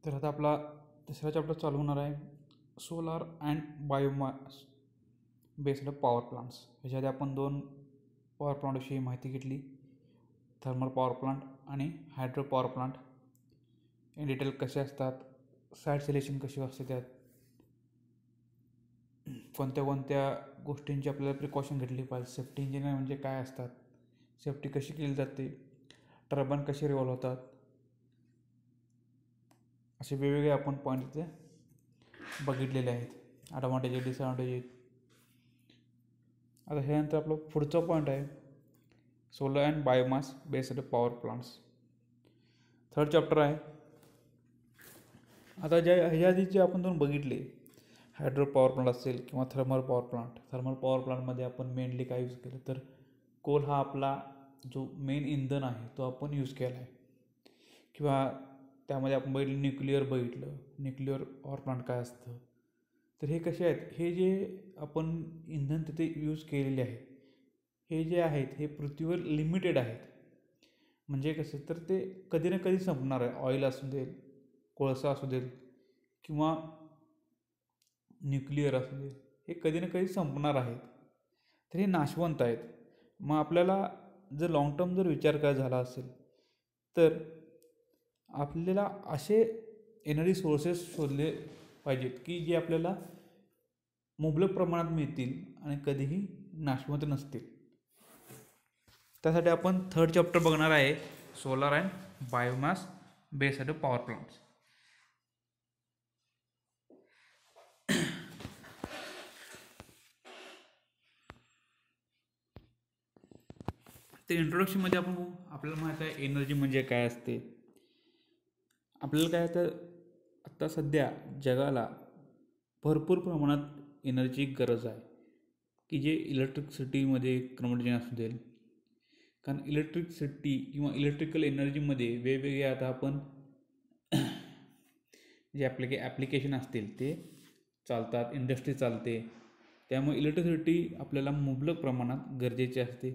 तर आता आपला तिसरा चॅप्टर चालू होणार आहे solar and biomass based power plants. ह्याच्यामध्ये आपण 2 पॉवर प्लांटविषयी माहिती घेतली, थर्मल पॉवर प्लांट आणि hydro power plant. In detail कसे असतात, साईट सिलेक्शन कशी असते, त्यात कोणत्या कोणत्या गोष्टींची आपल्याला प्रिकॉशन घेतली पाहिजे, सेफ्टी इंजिनियर म्हणजे काय असतात, सेफ्टी कशी केली जाते, टर्बाइन कसे रिव्हॉल्व होतात, असे वेगवेगळे आपण पॉईंट इथे बघितलेले आहेत. Advantage disadvantage. आता ह्यानंतर आपला पुढचा पॉईंट आहे solar and biomass based power plants. Third chapter आहे. आता ह्या आधी जे आपण 2 बघितले, हायड्रो पॉवर प्लांट असेल किंवा thermal power plant. Thermal power प्लांटमध्ये आपण मेनली काय यूज केलं तर कोल हा आपला जो मेन इंधन आहे तो आपण यूज केला आहे. किंवा त्यामध्ये आपण न्यूक्लिअर न्यूक्लिअर पॉवर प्लांट काय असतं. तर हे कसे आहेत, हे जे आपण इंधन तिथे यूज केलेले आहे हे जे आहेत हे पृथ्वीवर लिमिटेड आहेत. म्हणजे कसं तर ते कधी ना कधी संपणार आहे. ऑइल असू दे, कोळसा असू दे किंवा न्यूक्लिअर असू दे, हे कधी ना कधी संपणार आहेत. तर हे नाशवंत आहेत. मग आपल्याला जर लॉंग टर्म जर विचार करायचा झाला असेल तर आपल्याला असे एनर्जी सोर्सेस शोधले पाहिजेत की जे आपल्याला मुबलक प्रमाणात मिळतील आणि कधीही नाशवंत नसतील. त्यासाठी आपण थर्ड चॅप्टर बघणार आहे solar and biomass based power plants. ते इंट्रोडक्शनमध्ये आपण आपल्याला माहीत आहे एनर्जी म्हणजे काय असते. आपल्याला काय तर आत्ता सध्या जगाला भरपूर प्रमाणात एनर्जी गरज आहे की जे इलेक्ट्रिसिटीमध्ये कन्वर्जन असू दे. कारण इलेक्ट्रिसिटी किंवा इलेक्ट्रिकल एनर्जीमध्ये वेगवेगळे आता आपण जे ॲप्लिकेशन असतील ते चालतात, इंडस्ट्री चालते. त्यामुळे इलेक्ट्रिसिटी आपल्याला मुबलक प्रमाणात गरजेची असते.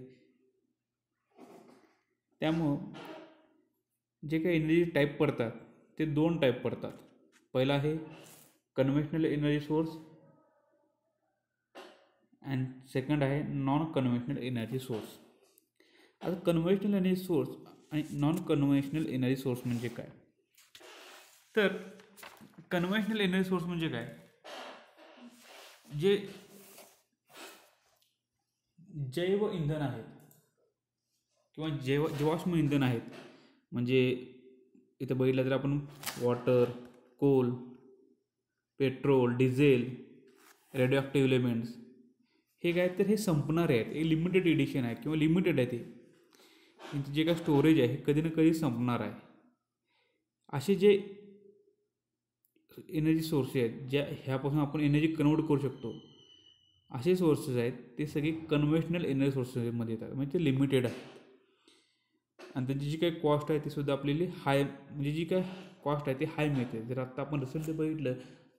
त्यामुळं जे काही एनर्जी टाईप पडतात ते 2 टाईप पडतात. पहिला आहे conventional energy source and second आहे नॉन कन्व्हेन्शनल एनर्जी सोर्स. आता कन्व्हेन्शनल एनर्जी सोर्स आणि नॉन कन्व्हेन्शनल एनर्जी सोर्स म्हणजे काय. तर कन्व्हेन्शनल एनर्जी सोर्स म्हणजे काय, जे जैव इंधन आहेत किंवा जीवाश्म इंधन आहेत. म्हणजे इथं बघितलं तर आपण water, coal, petrol, diesel, radioactive elements हे काय तर हे संपणारे आहेत. हे लिमिटेड एडिशन आहे किंवा लिमिटेड आहे. ते जे काय स्टोरेज आहे हे कधी ना कधी संपणार आहे. असे जे एनर्जी सोर्सेस आहेत ज्या ह्यापासून आपण एनर्जी कन्वर्ट करू शकतो, असे सोर्सेस आहेत ते सगळे कन्व्हेन्शनल एनर्जी सोर्सेसमध्ये येतात. म्हणजे ते लिमिटेड आहे आणि त्यांची जी काही कॉस्ट आहे ती सुद्धा आपल्याला हाय, म्हणजे जी काय कॉस्ट आहे ती हाय मिळते. जर आत्ता आपण रिसेंटली बघितलं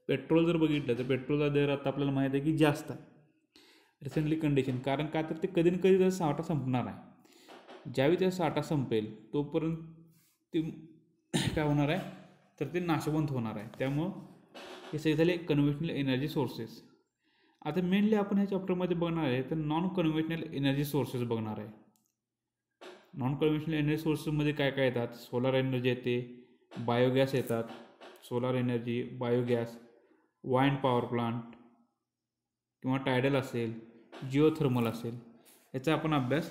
पेट्रोल जर बघितलं तर पेट्रोलचा दर आता आपल्याला माहीत आहे की जास्त आहे रिसेंटली कंडिशन. कारण का तर ते कधी ना कधी त्याचा साठा संपणार आहे. ज्यावेळी त्याचा साठा संपेल तोपर्यंत ते काय होणार आहे तर ते नाशवंत होणार आहे. त्यामुळं हे सगळे झाले कन्व्हेन्शनल एनर्जी सोर्सेस. आता मेनली आपण ह्या चॅप्टरमध्ये बघणार आहे तर नॉन कन्व्हेन्शनल एनर्जी सोर्सेस बघणार आहे. नॉन कन्व्हेन्शनल एनर्जी सोर्सेसमध्ये काय काय येतात, सोलार एनर्जी येते, बायोगॅस येतात, solar energy, biogas, wind power plant किंवा टायडल असेल, जिओथर्मल असेल, याचा आपण अभ्यास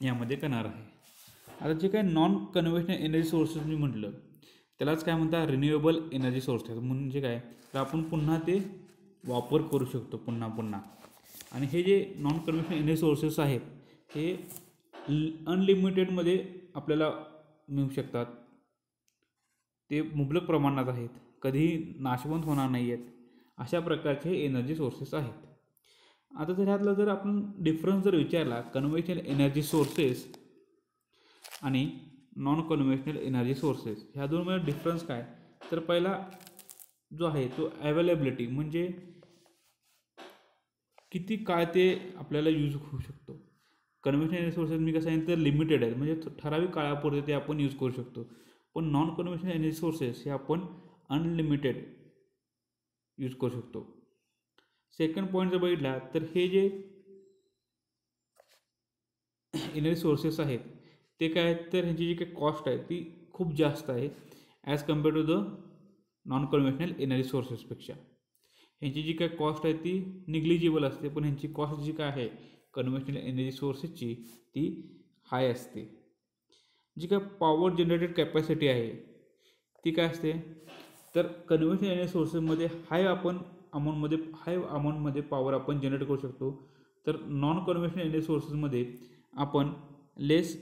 यामध्ये करणार आहे. आता जे काय नॉन कन्व्हेन्शनल एनर्जी सोर्सेस मी म्हटलं त्यालाच काय म्हणतात रिन्युएबल एनर्जी सोर्सेस. म्हणजे काय तर आपण पुन्हा ते वापर करू शकतो पुन्हा. आणि हे जे नॉन कन्व्हेन्शनल एनर्जी सोर्सेस आहेत हे अनलिमिटेडमध्ये आपल्याला मिळू शकतात. ते मुबलक प्रमाणात आहेत, कधीही नाशवंत होणार नाही आहेत. अशा प्रकारचे एनर्जी सोर्सेस आहेत. आता जर ह्यातला जर आपण डिफरन्स जर विचारला कन्व्हेन्शनल एनर्जी सोर्सेस आणि नॉन कन्व्हेन्शनल एनर्जी सोर्सेस ह्या दोनमध्ये डिफरन्स काय तर पहिला जो आहे तो अवेलेबिलिटी, म्हणजे किती काळ ते आपल्याला यूज होऊ शकतो. कन्व्हेन्शनल एनर्जी सोर्सेस मी कसं आहे तर लिमिटेड आहेत, म्हणजे ठराविक काळापुरते ते आपण यूज करू शकतो. पण नॉन कन्व्हेन्शनल एनर्जी सोर्सेस हे आपण अनलिमिटेड यूज करू शकतो. सेकंड पॉईंट जर बघितला तर हे जे एनर्जी सोर्सेस आहेत ते काय आहेत, तर ह्यांची जी काही कॉस्ट आहे ती खूप जास्त आहे as compare to the non conventional energy सोर्सेसपेक्षा. ह्यांची जी काय कॉस्ट आहे ती निग्लिजिबल असते, पण ह्यांची कॉस्ट जी काय आहे कन्व्हेन्शनल एनर्जी सोर्सेसची ती हाय असते. जी काय पॉवर जनरेटेड कॅपॅसिटी आहे ती काय असते, तर कन्व्हेन्शनल एनर्जी सोर्सेसमध्ये हाय अमाऊंटमध्ये पॉवर आपण जनरेट करू शकतो. तर नॉन कन्व्हेन्शनल एनर्जी सोर्सेसमध्ये आपण लेस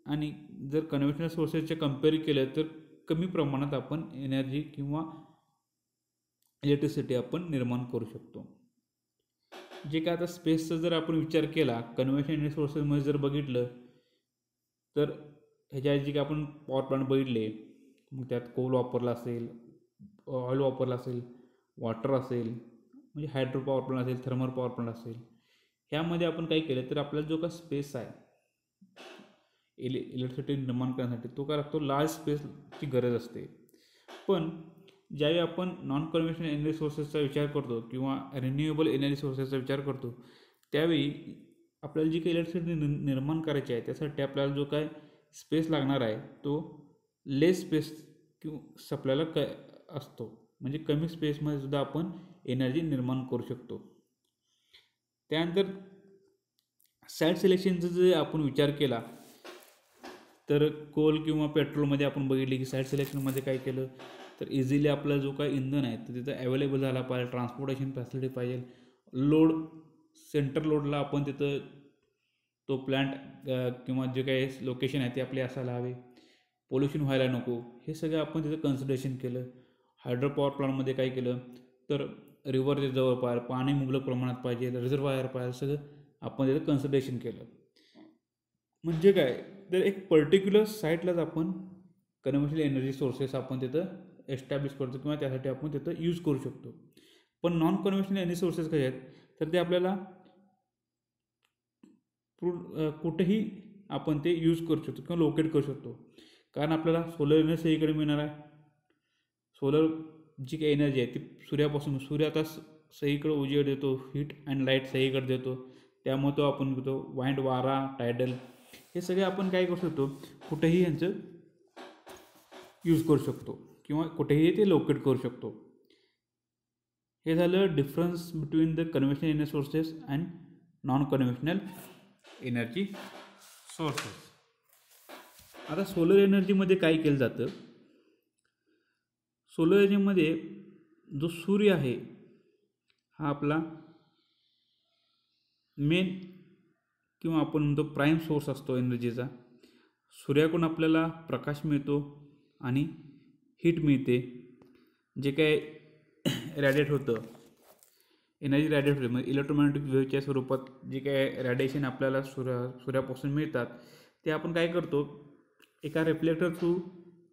आणि जर कन्व्हेन्शनल सोर्सेसचे कम्पेअर केलं तर कमी प्रमाणात आपण एनर्जी किंवा इलेक्ट्रिसिटी आपण निर्माण करू शकतो. जे काय आता स्पेसचा जर आपण विचार केला कन्व्हेन्शनल एनर्जी सोर्सेसमध्ये जर बघितलं तर ह्याच्या जी काय आपण पॉवर प्लांट बघितले, मग त्यात कोल वापरला असेल, ऑइल वापरला असेल, वॉटर असेल, म्हणजे हायड्रो पॉवर प्लांट असेल, थर्मल पॉवर प्लांट असेल, ह्यामध्ये आपण काय केलं तर आपल्याला जो काय स्पेस आहे इलेक्ट्रिसिटी निर्माण करण्यासाठी तो काय लागतो, लार्ज स्पेसची गरज असते. पण ज्यावेळी आपण नॉन कन्व्हेन्शनल एनर्जी सोर्सेसचा विचार करतो किंवा रिन्युएबल एनर्जी सोर्सेसचा विचार करतो त्यावेळी आपल्याला जी काही इलेक्ट्रिसिटी निर्माण करायची आहे त्यासाठी आपल्याला जो काय स्पेस लागणार आहे तो लेस स्पेस किंवा सप्लायला असतो, म्हणजे कमी स्पेसमध्ये सुद्धा आपण एनर्जी निर्माण करू शकतो. त्यानंतर साईट सिलेक्शनचा जर आपण विचार केला तर कोल किंवा पेट्रोलमध्ये आपण बघितले की साईट सिलेक्शनमध्ये काय केलं तर इझिली आपला जो काय इंधन आहे तर तिथं अवेलेबल झाला पाहिजे, ट्रान्सपोर्टेशन फॅसिलिटी पाहिजे, लोड सेंटर लोडला आपण तिथं तो प्लॅन्ट किंवा जे काही लोकेशन आहे ते आपले असायला हवे, पोल्युशन व्हायला नको, हे सगळं आपण तिथं कन्सिडरेशन केलं. हायड्रो पॉवर प्लांटमध्ये काय केलं तर रिव्हरच्या जवळ पाहिजे, पाणी मुबलक प्रमाणात पाहिजे, रिझर्वायर पाहिजे, सगळं आपण तिथं कन्सिडरेशन केलं. म्हणजे काय तर एक पर्टिक्युलर साईटलाच आपण कन्व्हेन्शनल एनर्जी सोर्सेस आपण तिथं एस्टॅब्लिश करतो किंवा त्यासाठी आपण तिथं यूज करू शकतो. पण नॉन कन्व्हेन्शनल एनर्जी सोर्सेस कसे आहेत तर ते आपल्याला कुठेही आपण ते यूज करू शकतो किंवा लोकेट करू शकतो. कारण आपल्याला सोलर एनर्जी सगळीकडे मिळणार आहे. सोलर जी काही एनर्जी आहे ती सूर्य आता सगळीकडे उजेड देतो, हीट अँड लाईट सगळीकडे देतो, त्यामुळे तो आपण घेतो. वाईंड, वारा, टायडल हे सगळे आपण काय करू शकतो कुठेही यांचं यूज करू शकतो किंवा कुठेही ते लोकेट करू शकतो. हे झालं difference between the conventional energy sources and non conventional energy sources. आता सोलर एनर्जीमध्ये काय केलं जातं, सोलर एनर्जीमध्ये जो सूर्य आहे हा आपला मेन किंवा आपण म्हणतो प्राईम सोर्स असतो एनर्जीचा. सूर्याकडून आपल्याला प्रकाश मिळतो आणि हीट मिळते, जे काय रॅडिएट होतं एनर्जी रॅडिएट होते, म्हणजे इलेक्ट्रोमॅग्नेटिक वेव्हच्या स्वरूपात जे काय रॅडिएशन आपल्याला सूर्यापासून मिळतात ते आपण काय करतो एका रिफ्लेक्टर थ्रू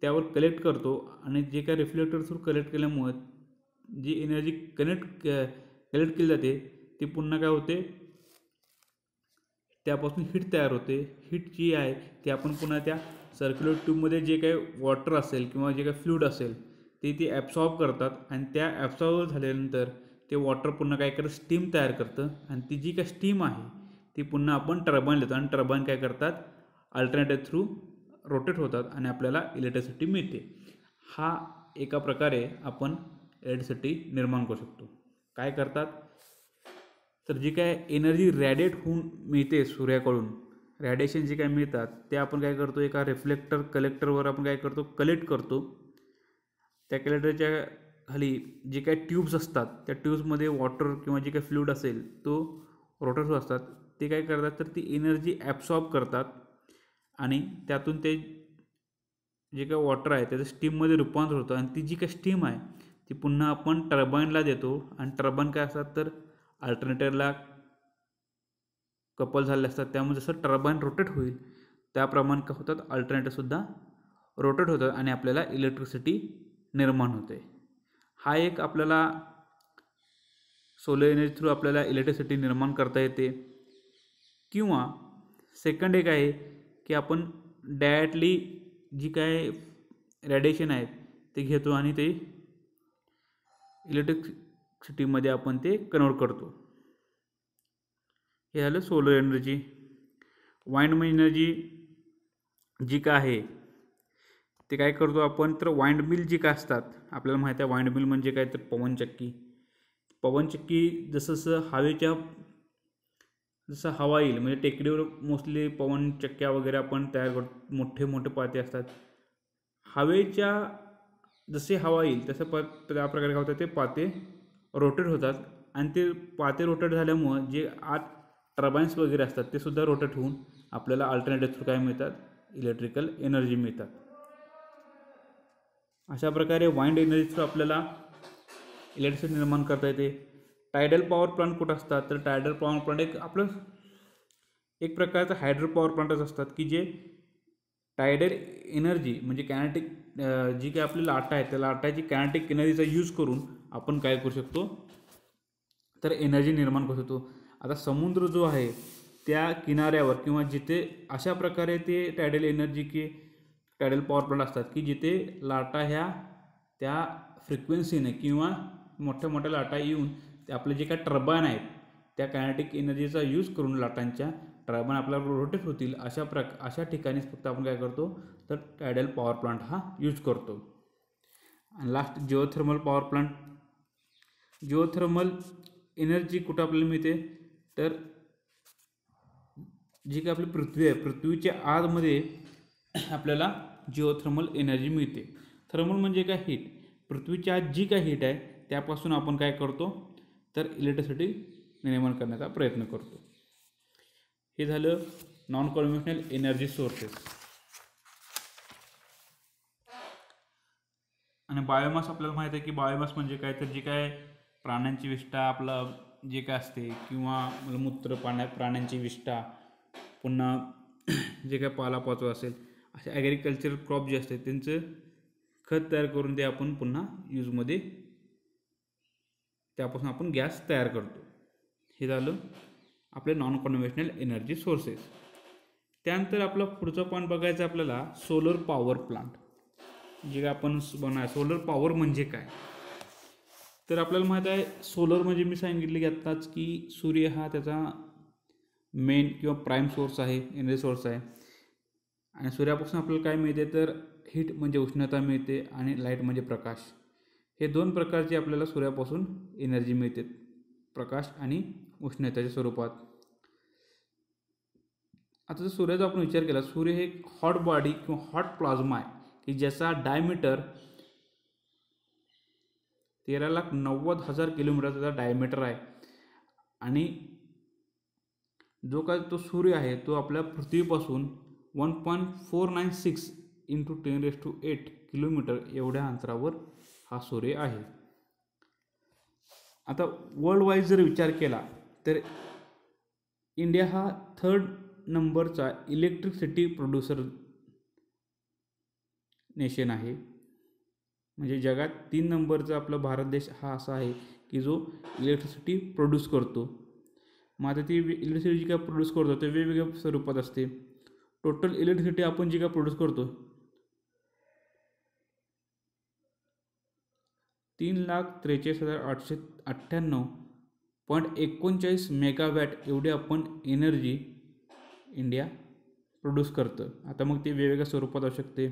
त्यावर कलेक्ट करतो आणि जे काय रिफ्लेक्टर थ्रू कलेक्ट केल्यामुळे जी एनर्जी कलेक्ट केली जाते ती पुन्हा काय होते त्यापासून हीट तयार होते. हीट जी आहे ती आपण पुन्हा त्या सर्क्युलर ट्यूबमध्ये जे काही वॉटर असेल किंवा जे काही फ्लूइड असेल ते ॲब्सॉर्ब करतात आणि त्या ॲब्सॉर्ब झाल्यानंतर ते वॉटर पुन्हा काय करतं स्टीम तयार करतं आणि ती जी काय स्टीम आहे ती पुन्हा आपण टर्बाईन देतो आणि टर्बाईन काय करतात अल्टरनेटर थ्रू रोटेट होतात आणि आपल्याला इलेक्ट्रिसिटी मिळते. हा एका प्रकारे आपण इलेक्ट्रिसिटी निर्माण करू शकतो. काय करतात तर जी काय एनर्जी रॅडिएट होऊन मिळते सूर्याकडून, रॅडिएशन जे काय मिळतात ते आपण काय करतो एका कलेक्टरवर आपण काय करतो कलेक्ट करतो. त्या कलेक्टरच्या खाली जे काही ट्यूब्स असतात त्या ट्यूब्समध्ये वॉटर किंवा जे काही फ्लूइड असेल तो रोटेट होत असतात. ते काय करतात तर ती एनर्जी ॲब्सॉर्ब करतात आणि त्यातून ते जे काही वॉटर आहे त्याचं स्टीममध्ये रूपांतर होतं आणि ती जी काही स्टीम आहे ती पुन्हा आपण टर्बाईनला देतो आणि टर्बाईन काय असतात तर अल्टरनेटरला कपल झाले असतात, त्यामुळे जसं टर्बाईन रोटेट होईल त्याप्रमाणे काय होतात अल्टरनेटरसुद्धा रोटेट होतात आणि आपल्याला इलेक्ट्रिसिटी निर्माण होते. हा एक आपल्याला सोलर एनर्जी थ्रू आपल्याला इलेक्ट्रिसिटी निर्माण करता येते. किंवा सेकंड एक आहे की आपण डायरेक्टली जी काय रेडिएशन आहेत ते घेतो आणि ते इलेक्ट्रिसिटीमध्ये आपण ते कन्वर्ट करतो. हे झालं सोलर एनर्जी. वाइंड एनर्जी जी काय आहे ते काय करतो आपण, तर वाइंड मिल जी काय असतात, आपल्याला माहिती आहे वाइंड मिल म्हणजे काय, तर पवनचक्की जसं हवेच्या जसं हवा येईल म्हणजे टेकडीवर मोस्टली पवनचक्क्या वगैरे आपण तयार करतो. मोठे मोठे पाते असतात. हवेच्या जसे हवा येईल तसं त्या प्रकारे काय होतं, ते पाते रोटेट होतात आणि ते पाते रोटेट झाल्यामुळं जे आत टर्बाईन्स वगैरे असतात ते सुद्धा रोटेट होऊन आपल्याला अल्टरनेटिव्ह थ्रू काय मिळतात, इलेक्ट्रिकल एनर्जी मिळतात. अशा प्रकारे वाइंड एनर्जी थ्रू आपल्याला इलेक्ट्रिसिटी निर्माण करता येते. टायडल पॉवर प्लांट कुठं असतात, तर टायडल पॉवर प्लांट एक प्रकारचं हायड्रो पॉवर प्लांटच असतात की जे टायडल एनर्जी म्हणजे कॅनेटिक जी काही आपली लाटा आहे त्या लाटाची कॅनेटिक एनर्जीचा यूज करून आपण काय करू शकतो, तर एनर्जी निर्माण करू शकतो. आता समुद्र जो आहे त्या किनाऱ्यावर किंवा जिथे अशा प्रकारे ते टायडल पॉवर प्लांट असतात की जिथे लाटा ह्या त्या फ्रिक्वेन्सीने किंवा मोठ्या मोठ्या लाटा येऊन ते आपले जे काही टर्बाईन आहेत त्या कायनेटिक एनर्जीचा यूज करून लाटांच्या टर्बाईन आपल्याला रोटेट होतील अशा ठिकाणीच फक्त आपण काय करतो, तर टायडल पॉवर प्लांट हा यूज करतो. आणि last geothermal power plant. Geothermal energy कुठं आपल्याला मिळते, तर जी काही आपली पृथ्वी आहे पृथ्वीच्या आतमध्ये आपल्याला जिओथर्मल एनर्जी मिळते. थर्मल म्हणजे काय, हीट. पृथ्वीच्या आत जी काय हीट आहे त्यापासून आपण काय करतो, तर इलेक्ट्रिसिटी निर्माण करण्याचा प्रयत्न करतो. हे झालं नॉन कन्व्हेन्शनल एनर्जी सोर्सेस. आणि बायोमास आपल्याला माहिती आहे की बायोमास म्हणजे काय, तर जी काय प्राण्यांची विष्ठा आपलं जे काय असते किंवा मूत्र प्राण्यांची विष्ठा, पुन्हा जे काय पालापाचोळा असेल असे ॲग्रिकल्चर क्रॉप जे असते त्यांचं खत तयार करून ते आपण पुन्हा यूजमध्ये त्यापासून आपण गॅस तयार करतो. हे झालं आपले नॉन कन्व्हेन्शनल एनर्जी सोर्सेस. त्यानंतर आपला पुढचा पॉईंट बघायचा आपल्याला सोलर पॉवर प्लांट. जे काय आपण सोलर पॉवर म्हणजे काय, तर आपल्याला माहीत आहे सोलर म्हणजे मी सांगितले की आत्ताच की सूर्य हा त्याचा मेन किंवा प्राईम सोर्स आहे, एनर्जी सोर्स आहे. आणि सूर्यापासून आपल्याला काय मिळते, तर हीट म्हणजे उष्णता मिळते आणि लाईट म्हणजे प्रकाश. हे दोन प्रकारचे आपल्याला सूर्यापासून एनर्जी मिळते, प्रकाश आणि उष्णतेच्या स्वरूपात. आता जर सूर्याचा आपण विचार केला, सूर्य हे एक हॉट बॉडी किंवा हॉट प्लाझ्मा आहे की ज्याचा डायमीटर 13,90,000 किलोमीटरचा डायमीटर आहे. आणि जो काय तो सूर्य आहे तो आपल्या पृथ्वीपासून 1.496 × 10⁸ किलोमीटर एवढ्या अंतरावर हा सूर्य आहे. आता वर्ल्ड वाईज जर विचार केला तर इंडिया हा 3rd नंबरचा इलेक्ट्रिसिटी प्रोड्युसर नेशन आहे. म्हणजे जगात 3 नंबरचा आपला भारत देश हा असा आहे की जो इलेक्ट्रिसिटी प्रोड्यूस करतो. मग आता ती इलेक्ट्रिसिटी जी काय प्रोड्यूस करतो ते वेगवेगळ्या स्वरूपात असते. टोटल इलेक्ट्रिसिटी आपण जी काय प्रोड्यूस करतो 3,43,898.39 मेगावॅट एवढी आपण एनर्जी इंडिया प्रोड्यूस करतं. आता मग ते वेगवेगळ्या स्वरूपात असू शकते.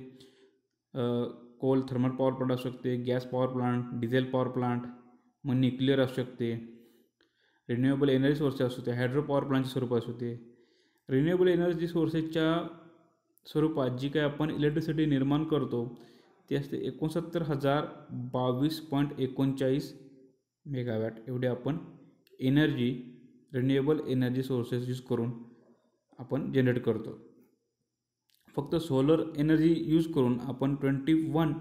कोल थर्मल पॉवर प्लांट असू शकते, gas power plant, diesel power plant, मग न्यूक्लिअर असू शकते, रिन्युएबल एनर्जी सोर्सेस असू शकते, हायड्रो पॉवर प्लांटच्या स्वरूपात असू शकते. रिन्युएबल एनर्जी सोर्सेसच्या स्वरूपात जी काय आपण इलेक्ट्रिसिटी निर्माण करतो ती असते 69,022.39 मेगावॅट एवढी आपण energy renewable energy sources use करून आपण जनरेट करतो. फक्त सोलर एनर्जी यूज करून आपण 21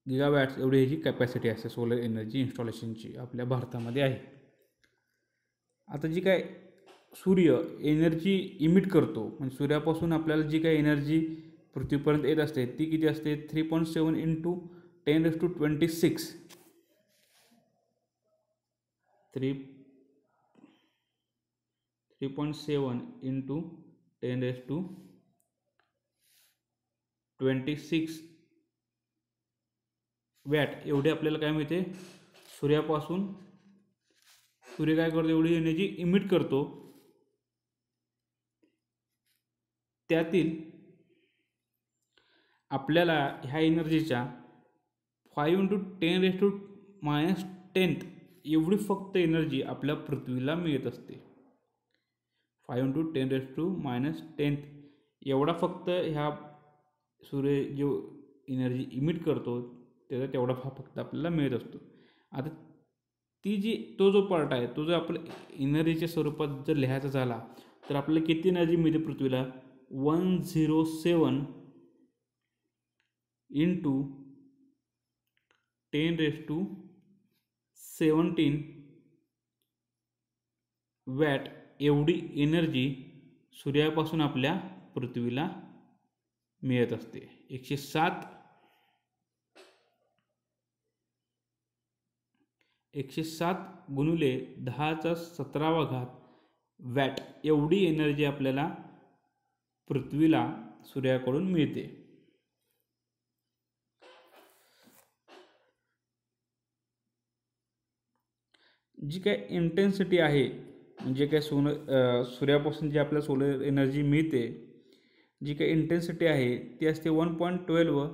गिगावॅट्स एवढी ह्याची कॅपॅसिटी असते सोलर एनर्जी इन्स्टॉलेशनची आपल्या भारतामध्ये आहे. आता जी काय सूर्य एनर्जी इमिट करतो म्हणजे सूर्यापासून आपल्याला जी काही एनर्जी पृथ्वीपर्यंत येत असते ती किती असते, 3.7 × 10⁻26 3.7 × 10⁻26 26 वॅट एवढी आपल्याला काय मिळते सूर्यापासून. सूर्य काय करतो एवढी एनर्जी इमिट करतो. त्यातील आपल्याला ह्या एनर्जीच्या 5 × 10⁻10 एवढी फक्त एनर्जी आपल्या पृथ्वीला मिळत असते. 5 × 10⁻10 एवढा फक्त ह्या सूर्य जो एनर्जी इमिट करतो त्याचा तेवढा फक्त आपल्याला मिळत असतो. आता तो जो पार्ट आहे तो जर आपल्या एनर्जीच्या स्वरूपात जर लिहायचा झाला तर आपल्याला किती एनर्जी मिळते पृथ्वीला 107 × 10⁻17 वॅट एवढी एनर्जी सूर्यापासून आपल्या पृथ्वीला मिळत असते. 107 गुणिले 10⁻17 वॅट एवढी एनर्जी आपल्याला पृथ्वीला सूर्याकडून मिळते. जी काय इंटेन्सिटी आहे म्हणजे काय सूर्यापासून जी आपल्याला सोलर एनर्जी मिळते जी काही इंटेन्सिटी आहे ती असते 1.12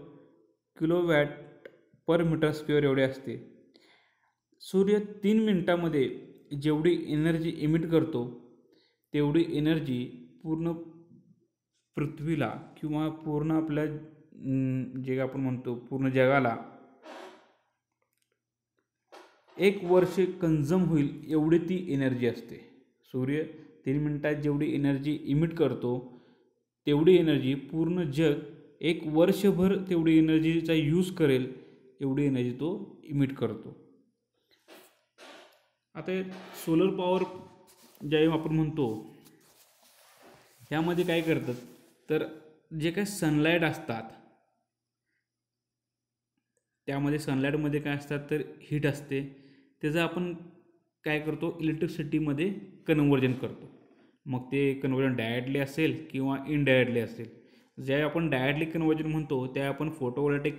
kW/m² एवढी असते. सूर्य 3 मिनिटामध्ये जेवढी एनर्जी इमिट करतो तेवढी एनर्जी पूर्ण पृथ्वीला किंवा पूर्ण आपल्या जे आपण म्हणतो पूर्ण जगाला 1 वर्ष कंझ्युम होईल एवढी ती एनर्जी असते. सूर्य 3 मिनिटात जेवढी एनर्जी इमिट करतो तेवढी एनर्जी पूर्ण जग 1 वर्षभर तेवढी एनर्जीचा यूज करेल एवढी एनर्जी तो इमिट करतो. आता सोलर पॉवर ज्यावेळी आपण म्हणतो ह्यामध्ये काय करतात तर जे काही सनलाईट असतात त्यामध्ये सनलाईटमध्ये काय असतात तर हीट असते त्याचं आपण काय करतो इलेक्ट्रिसिटीमध्ये कन्व्हर्जन करतो. मग ते कन्व्हर्जन डायरेक्टली असेल किंवा इनडायरेक्टली असेल. ज्यावेळी आपण डायरेक्टली कन्व्हर्जन म्हणतो त्यावेळी आपण फोटोव्होल्टेइक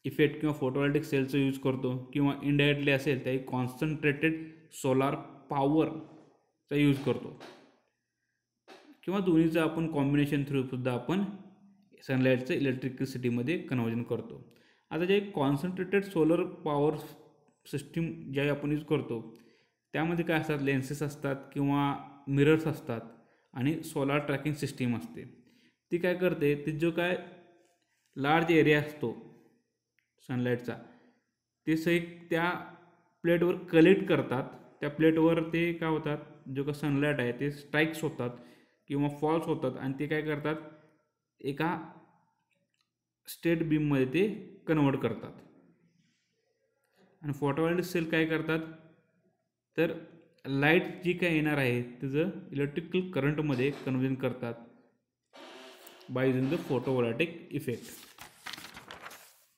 इफेक्ट किंवा फोटोव्होल्टेइक सेलचा यूज करतो किंवा इनडायरेक्टली असेल त्यावेळी कॉन्सन्ट्रेटेड सोलार पॉवरचा यूज करतो किंवा दोन्हीचं आपण कॉम्बिनेशन थ्रूसुद्धा आपण सनलाईटचं इलेक्ट्रिसिटीमध्ये कन्व्हर्जन करतो. आता जे कॉन्सन्ट्रेटेड सोलर पॉवर सिस्टीम ज्यावेळी आपण यूज करतो त्यामध्ये काय असतात लेन्सेस असतात किंवा मिरर्स असतात आणि सोलार ट्रॅकिंग सिस्टीम असते. ती काय करते ती जो काय लार्ज एरिया असतो सनलाईटचा ते सही त्या प्लेटवर कलेक्ट करतात. त्या प्लेटवर ते काय होतात जो का सनलाईट आहे ते स्ट्राईक्स होतात किंवा फॉल्स होतात आणि ते काय करतात एका स्टेट बीममध्ये ते कन्वर्ट करतात. आणि फोटोव्होल्टेइक सेल काय करतात तर लाईट जी काय येणार आहे त्याचं इलेक्ट्रिकल करंटमध्ये कन्वर्जन करतात by using the photovoltaic effect.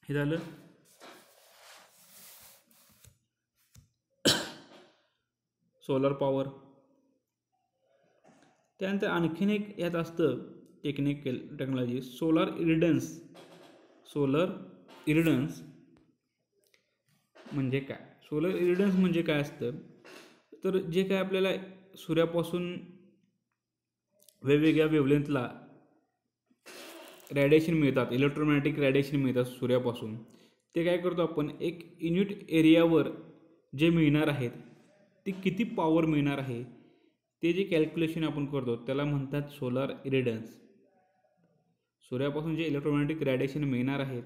हे झालं सोलर पॉवर. त्यानंतर आणखीन एक यात असतं टेक्नॉलॉजी सोलर इरिडन्स. सोलर इरिडन्स म्हणजे काय सोलर इरिडन्स म्हणजे काय असतं तर जे काय आपल्याला सूर्यापासून वेगवेगळ्या वेव्हलेंथला रॅडिएशन मिळतात इलेक्ट्रोमॅग्नेटिक रॅडिएशन मिळतात सूर्यापासून ते काय करतो आपण एक युनिट एरियावर जे मिळणार आहेत ते किती पॉवर मिळणार आहे ते जे कॅल्क्युलेशन आपण करतो त्याला म्हणतात सोलर इरिडन्स. सूर्यापासून जे इलेक्ट्रोमॅग्नेटिक रॅडिएशन मिळणार आहेत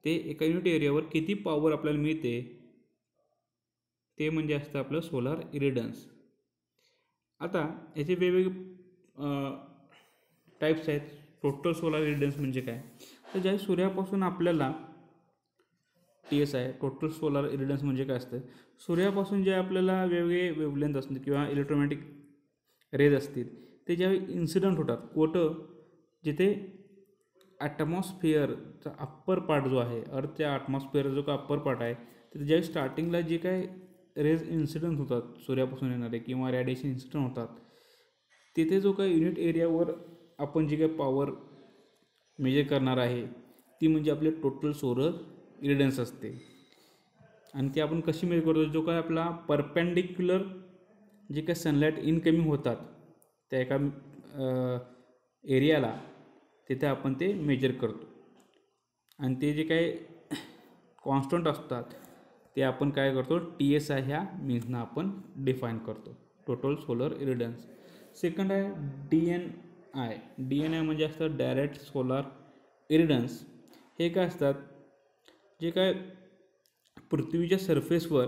ते एका युनिट एरियावर किती पॉवर आपल्याला मिळते ते म्हणजे असतं आपलं सोलर इरिडन्स. आता याचे वेगवेगळे टाईप्स आहेत. टोटल सोलर इरिडन्स म्हणजे काय तर ज्या सूर्यापासून आपल्याला TS आहे टोटल सोलर इरिडन्स म्हणजे काय असतं सूर्यापासून जे आपल्याला वेगवेगळे वेव्हलेंथ असतील किंवा इलेक्ट्रोमॅग्नेटिक रेज असतील ते ज्यावेळी इन्सिडंट होतात कुठं जिथे ॲटमॉस्फिअरचा अप्पर पार्ट जो आहे अर्थच्या ॲटमॉस्फिअरचा जो काय अप्पर पार्ट आहे तर ज्यावेळी स्टार्टिंगला जे काय रेज इन्सिडंट होतात सूर्यापासून येणारे किंवा रॅडिएशन इन्सिडंट होतात तिथे जो काय युनिट एरियावर आपण जी काय पॉवर मेजर करणार आहे ती म्हणजे आपले टोटल सोलर इरेडियन्स असते. आणि ती आपण कशी मेजर करतो, जो काय आपला परपेंडिक्युलर जे काय सनलाईट इनकमिंग होतात त्या एका एरियाला, तिथे आपण ते मेजर करतो. आणि ते जे काही कॉन्स्टंट असतात ते आपण काय करतो, TSI ह्या मीन्सनं आपण डिफाईन करतो, टोटल सोलर इरेडियन्स. सेकंड आहे DNI म्हणजे असतं डायरेक्ट सोलार इरेडियन्स. हे काय असतात, जे काय पृथ्वीच्या सरफेसवर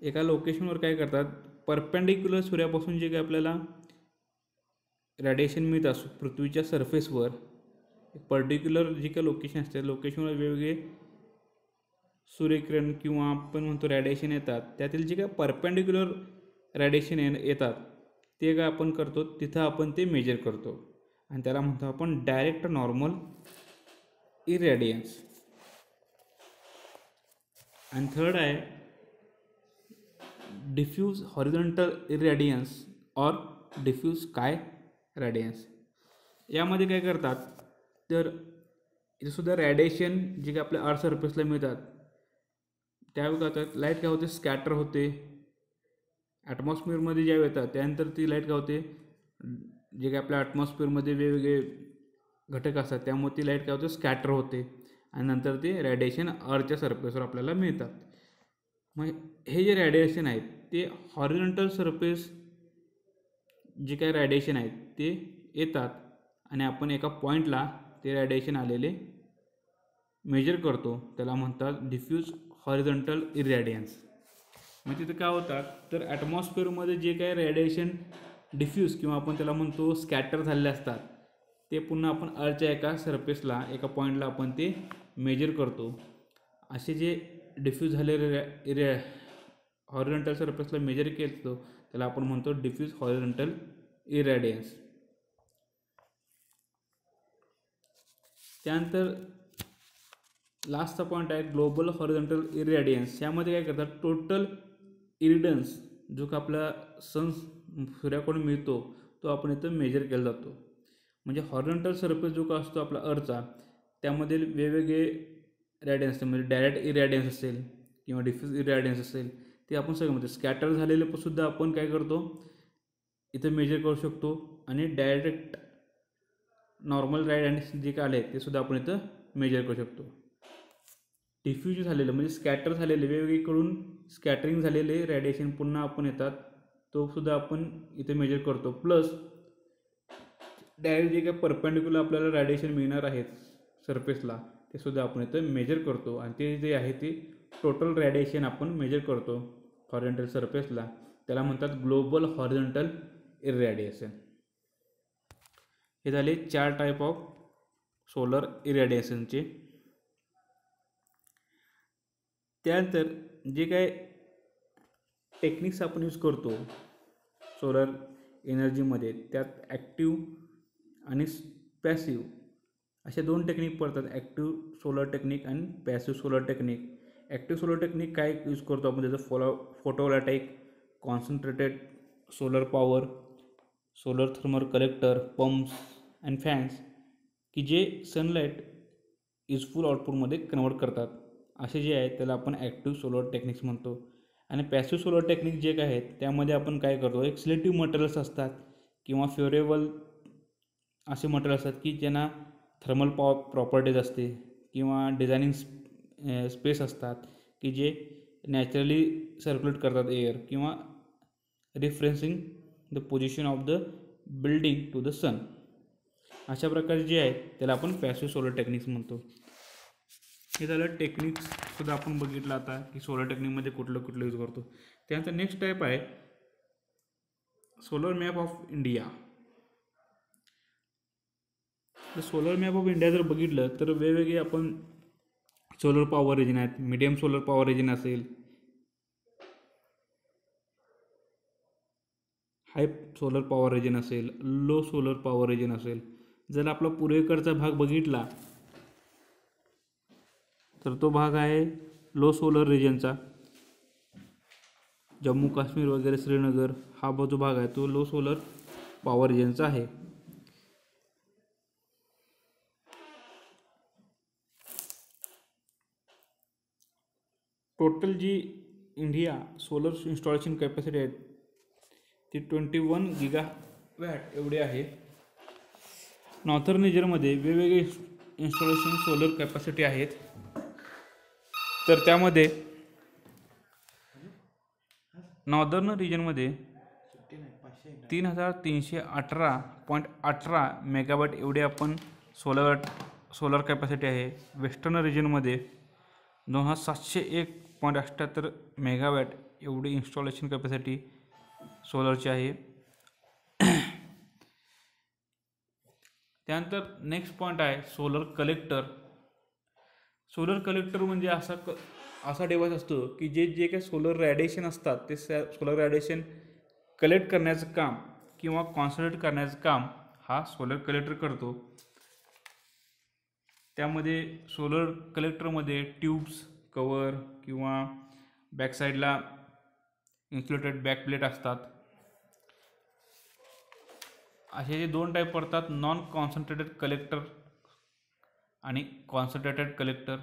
एका लोकेशनवर काय करतात, परपेंडिक्युलर सूर्यापासून जे काय आपल्याला रेडिएशन मिळत असतो पृथ्वीच्या सरफेसवर, पर्टिक्युलर जी काही लोकेशन असते लोकेशनवर वेगवेगळे सूर्यकिरण किंवा आपण म्हणतो रॅडिएशन येतात, त्यातील जे काय परपेंडिक्युलर रॅडिएशन येतात ते काय आपण करतो, तिथं आपण ते मेजर करतो आणि त्याला म्हणतो आपण डायरेक्ट नॉर्मल इरेडियन्स. आणि थर्ड आहे डिफ्यूज हॉरिझॉन्टल इरेडियन्स और डिफ्यूज स्काय रॅडियन्स. यामध्ये काय करतात, तर इथंसुद्धा रॅडिएशन जे काय आपल्या अर्थ सरफेसला मिळतात त्यावेळी काय होतात, लाईट काय होते, स्कॅटर होते ॲटमॉस्फिअरमध्ये ज्या येतात, त्यानंतर ती लाईट काय होते, जे काय आपल्या ॲटमॉस्फिअरमध्ये वेगवेगळे घटक असतात त्यामुळे ती लाईट काय होते, स्कॅटर होते आणि नंतर ते रॅडिएशन अर्थच्या सरफेसवर आपल्याला मिळतात. मग हे जे रॅडिएशन आहेत ते हॉरिझॉन्टल सरफेस जे काही रॅडिएशन आहेत ते येतात आणि आपण एका पॉईंटला ते रॅडिएशन आलेले मेजर करतो, त्याला म्हणतात डिफ्यूज हॉरिझॉन्टल इरेडियन्स. मग तिथं काय होतात, तर ॲटमॉस्फिअरमध्ये जे काही रॅडिएशन डिफ्यूज किंवा आपण त्याला म्हणतो स्कॅटर झालेले असतात ते पुन्हा आपण अर्थच्या एका सरफेसला एका पॉईंटला आपण ते मेजर करतो. असे जे डिफ्यूज झालेले हॉरिझॉन्टल सरफेसला मेजर केलं त्याला आपण म्हणतो डिफ्यूज हॉरिझॉन्टल इरेडियन्स. त्यानंतर लास्टचा पॉईंट आहे ग्लोबल हॉरिझॉन्टल इरेडियन्स. यामध्ये काय करतात, टोटल इरेडियन्स जो का आपला सूर्याकडून मिळतो तो आपण इथं मेजर केला जातो. म्हणजे हॉरिझॉन्टल सरफेस जो का असतो आपला अर्थचा, त्यामध्ये वेगवेगळे रॅडियन्स असते, म्हणजे डायरेक्ट इरेडियन्स असेल किंवा डिफ्यूज इरेडियन्स असेल, ते आपण सगळं म्हणजे स्कॅटर झालेले सुद्धा आपण काय करतो इथं मेजर करू शकतो आणि डायरेक्ट नॉर्मल रॅडियन्स जे काय आले ते सुद्धा आपण इथं मेजर करू शकतो. डिफ्यूज झालेलं म्हणजे स्कॅटर झालेले वेगवेगळीकडून स्कॅटरिंग झालेले रॅडिएशन पुन्हा आपण येतात तो सुद्धा आपण इथे मेजर करतो. प्लस डायरेक्ट जे काही परपेंडिक्युलर आपल्याला रॅडिएशन मिळणार आहेत सरफेसला ते सुद्धा आपण इथं मेजर करतो आणि ते जे आहे ते टोटल रॅडिएशन आपण मेजर करतो हॉरिझॉन्टल सरफेसला, त्याला म्हणतात ग्लोबल हॉरिझॉन्टल इरेडिएशन. हे झाले 4 टाईप ऑफ सोलर इरेडिएशनचे. त्यानंतर जे काय टेक्निक्स आपण यूज करतो सोलर एनर्जीमध्ये, त्यात ॲक्टिव्ह आणि पॅसिव्ह अशा 2 टेक्निक पडतात, ॲक्टिव्ह सोलर टेक्निक आणि passive solar technique. Active solar technique काय यूज करतो आपण, त्याचं photovoltaic, concentrated solar power, solar thermal collector, pumps and fans की जे सनलाईट युजफुल आउटपुटमध्ये कन्वर्ट करतात, असे जे आहेत त्याला आपण ॲक्टिव्ह सोलर टेक्निक्स म्हणतो. आणि पॅसिव्ह सोलर टेक्निक जे काय आहेत त्यामध्ये आपण काय करतो, एक सिलेक्टिव्ह मटेरियल्स असतात किंवा फेवरेबल असे मटेरियल असतात की ज्यांना थर्मल प्रॉपर्टीज असते किंवा डिझायनिंग स्पेस असतात की जे नॅचरली सर्क्युलेट करतात एअर किंवा referencing the position of the building to the sun. अशा प्रकारे जे आहेत त्याला आपण पॅसिव्ह सोलर टेक्निक्स म्हणतो. हे झालं टेक्निक्ससुद्धा आपण बघितलं आता की सोलर टेक्निकमध्ये कुठलं यूज करतो. त्यानंतर नेक्स्ट टाईप आहे सोलर मॅप ऑफ इंडिया. तर सोलर मॅप ऑफ इंडिया जर बघितलं तर वेगवेगळे आपण सोलर पॉवर रिजन आहेत. मीडियम सोलर पॉवर रिजन असेल, हाय सोलर पॉवर रिजन असेल, लो सोलर पॉवर रिजन असेल. जर आपला पूर्वेकडचा भाग बघितला तर तो भाग आहे लो सोलर रिजनचा. जम्मू काश्मीर वगैरे श्रीनगर हा जो भाग आहे तो लो सोलर पॉवर रिजनचा आहे. टोटल जी इंडिया सोलर इन्स्टॉलेशन कॅपॅसिटी आहे ती 21 GW एवढी आहे. नॉर्थर्न रिजनमध्ये वेगवेगळे इन्स्टॉलेशन सोलर कॅपॅसिटी आहेत. तर त्यामध्ये नॉर्दर्न रिजनमध्ये 3318.18 मेगावॅट एवढी आपण सोलर कॅपॅसिटी आहे. वेस्टर्न रिजनमध्ये 2701.78 मेगावॅट एवढी इन्स्टॉलेशन कॅपॅसिटी सोलरची आहे. त्यानंतर नेक्स्ट पॉईंट आहे सोलर कलेक्टर. सोलर कलेक्टर म्हणजे असा डिव्हाइस असतो की जे काही सोलर रॅडिएशन असतात ते सोलर रॅडिएशन कलेक्ट करण्याचं काम किंवा कॉन्सन्ट्रेट करण्याचं काम हा सोलर कलेक्टर करतो. त्यामध्ये सोलर कलेक्टरमध्ये ट्यूब्स, कवर किंवा बॅकसाईडला इन्सुलेटेड बॅकप्लेट असतात. असे जे 2 टाईप पडतात, नॉन कॉन्सन्ट्रेटेड कलेक्टर आणि कॉन्सन्ट्रेटेड कलेक्टर.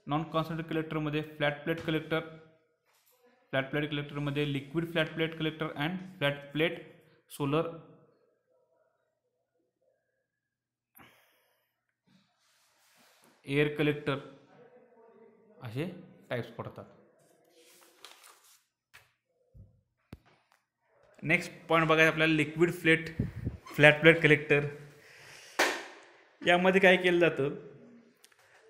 नॉन कॉन्सन्ट्रेटेड कलेक्टरमध्ये फ्लॅट प्लेट कलेक्टरमध्ये liquid flat plate collector and flat plate solar air collector असे टाईप्स पडतात. नेक्स्ट पॉईंट बघायचं आपल्याला लिक्विड फ्लॅट प्लेट कलेक्टर. यामध्ये काय केलं जातं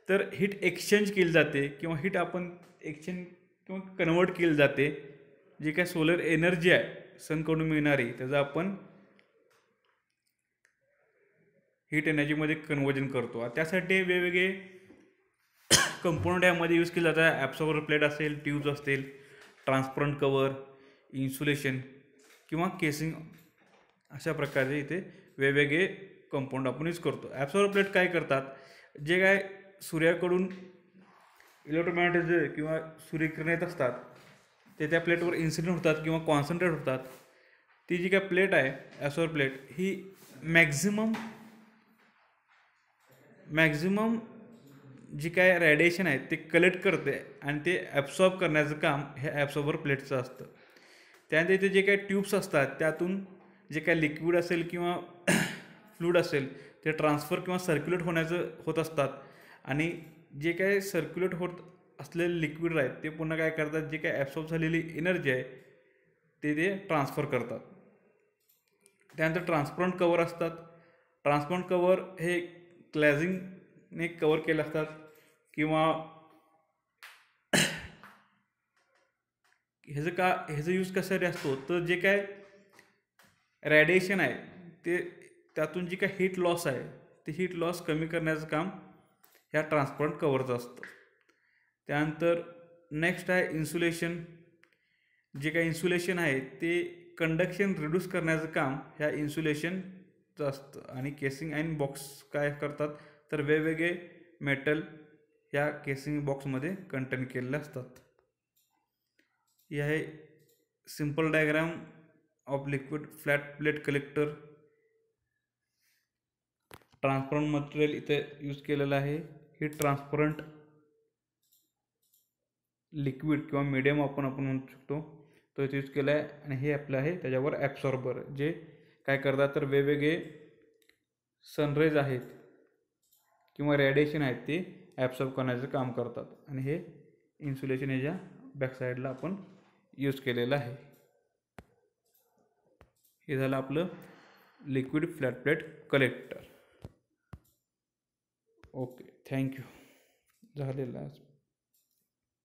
तर हीट एक्सचेंज केली जाते किंवा हीट आपण एक्सचेंज किंवा कन्वर्ट केली जाते. जी काय सोलर एनर्जी आहे सनकडून मिळणारी त्याचं आपण हीट एनर्जीमध्ये कन्वर्जन करतो. त्यासाठी वेगवेगळे कंपोनंट यामध्ये यूज केले जातात. ॲब्सॉर्बर प्लेट असेल, ट्यूब्स असतील, ट्रान्सपरंट कवर, इन्सुलेशन किंवा केसिंग अशा प्रकारे इथे वेगवेगळे कंपाऊंड आपण यूज करतो. ॲब्सॉर्बर प्लेट काय करतात, जे काय सूर्याकडून इलेक्ट्रोमॅग्नेटिझम किंवा सूर्यकिरण येत असतात ते त्या प्लेटवर इन्सिडेंट होतात किंवा कॉन्सन्ट्रेट होतात. ती जी काय प्लेट आहे ॲब्सॉर्बर प्लेट ही मॅक्झिमम जी काय रेडिएशन आहे ते कलेक्ट करते आणि ते ॲब्सॉर्ब करण्याचं काम हे ॲब्सॉर्बर प्लेटचं असतं. त्यानंतर इथे जे काही ट्यूब्स असतात त्यातून जे काय लिक्विड असेल किंवा फ्लूइड असेल ते ट्रान्सफर किंवा सर्क्युलेट होत असतात आणि जे काय सर्क्युलेट होत असलेले लिक्विड आहेत ते पुन्हा काय करतात, जे काय ॲब्सॉर्ब झालेली एनर्जी आहे ते ट्रान्सफर करतात. त्यानंतर ट्रान्सपरंट कवर असतात. ट्रान्सपरंट कवर हे ग्लॅझिंगने कवर केले असतात किंवा ह्याचं यूज कशासाठी असतो तर जे काय रॅडिएशन आहे ते त्यातून जी काय हीट लॉस आहे ते हीट लॉस कमी करण्याचं काम ह्या ट्रान्सपरंट कवरचं असतं. त्यानंतर नेक्स्ट आहे इन्सुलेशन. जे काय इन्सुलेशन आहे ते कंडक्शन रिड्यूस करण्याचं काम ह्या इन्सुलेशनचं असतं. आणि केसिंग अँड बॉक्स काय करतात तर वेगवेगळे मेटल ह्या केसिंग बॉक्समध्ये कंटेन केलेले असतात. ही आहे simple diagram of liquid flat plate collector. Transparent material इथे यूज केलेलं आहे. हे ट्रान्सपरंट लिक्विड किंवा मीडियम आपण म्हणू शकतो तो इथे यूज केला आहे. आणि हे आपलं आहे त्याच्यावर ॲब्सॉर्बर जे काय करतात तर वेगवेगळे सनरेज आहेत किंवा रेडिएशन आहेत ते ॲब्सॉर्ब करण्याचं काम करतात. आणि हे इन्सुलेशन याच्या बॅकसाईडला आपण यूज केलेलं आहे. हे झालं आपलं liquid flat plate collector. Okay, thank you. झालेलं आहे.